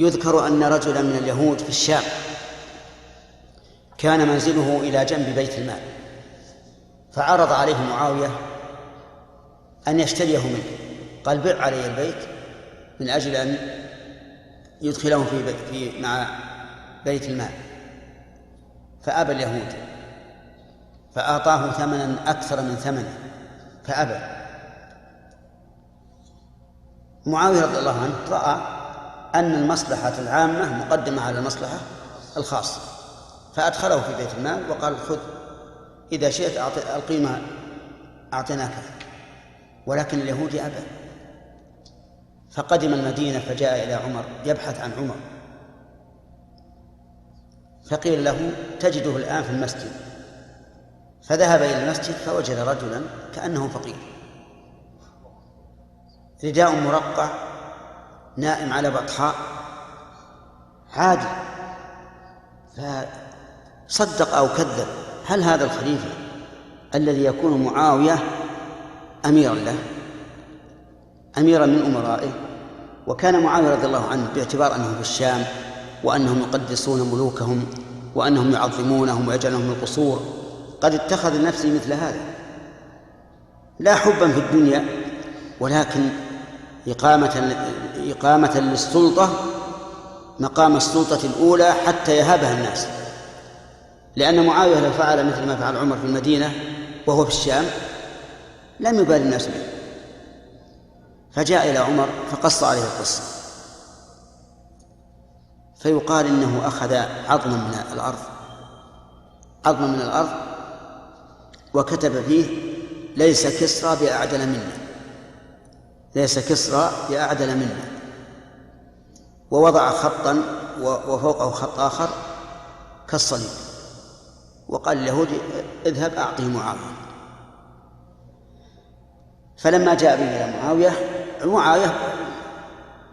يذكر أن رجلا من اليهود في الشام كان منزله إلى جنب بيت المال، فعرض عليه معاوية أن يشتريه منه، قال بع علي البيت من أجل أن يدخله مع بيت المال، فأبى اليهود، فأعطاه ثمنا أكثر من ثمنه فأبى. معاوية رضي الله عنه رأى أن المصلحة العامة مقدمة على المصلحة الخاصة، فأدخله في بيت المال وقال خذ إذا شئت القيمة أعطيناك، ولكن اليهودي أبى. فقدم المدينة فجاء إلى عمر يبحث عن عمر، فقيل له تجده الآن في المسجد، فذهب إلى المسجد فوجد رجلا كأنه فقير، رداء مرقع، نائم على بطحاء عادي، فصدق أو كذب. هل هذا الخليفة الذي يكون معاوية أميرا له، أميرا من أمرائه؟ وكان معاوية رضي الله عنه باعتبار أنه في الشام وأنهم يقدسون ملوكهم وأنهم يعظمونهم ويجعلهم القصور، قد اتخذ لنفسه مثل هذا، لا حبا في الدنيا ولكن إقامة للسلطة مقام السلطة الأولى حتى يهابها الناس. لأن معاوية لو فعل مثل ما فعل عمر في المدينة وهو في الشام لم يبالي الناس به، فجاء إلى عمر فقص عليه القصة، فيقال إنه أخذ عظما من الأرض وكتب فيه ليس كسرى بأعدل منا، ووضع خطا وفوقه خط آخر كالصليب، وقال اليهود اذهب أعطه معاوية. فلما جاء به إلى معاوية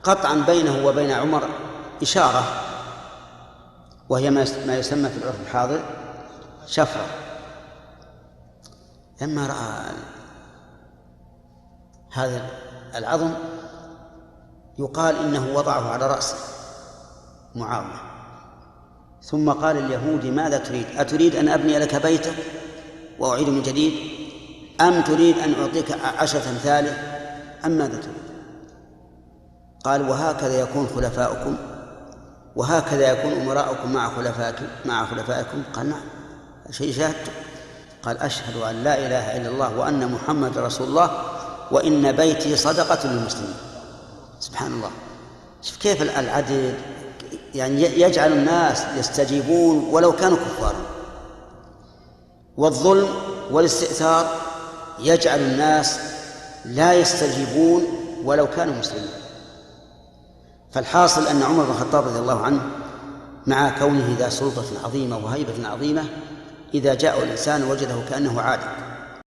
قطعا بينه وبين عمر إشارة، وهي ما يسمى في العرف الحاضر شفرة. لما رأى هذا العظم يقال إنه وضعه على رأسه معاوية، ثم قال اليهودي ماذا تريد؟ أتريد أن أبني لك بيتك وأعيد من جديد، أم تريد أن أعطيك 10 أمثاله، أم ماذا تريد؟ قال وهكذا يكون خلفاؤكم وهكذا يكون أمراؤكم مع خلفائكم. قال نعم، شيء شاهدته. قال أشهد أن لا إله إلا الله وأن محمد رسول الله وإن بيتي صدقة للمسلمين. سبحان الله، شوف كيف العدل، يعني يجعل الناس يستجيبون ولو كانوا كفارا، والظلم والاستئثار يجعل الناس لا يستجيبون ولو كانوا مسلمين. فالحاصل أن عمر بن الخطاب رضي الله عنه مع كونه ذا سلطة عظيمة وهيبة عظيمة إذا جاء الإنسان وجده كأنه عادل.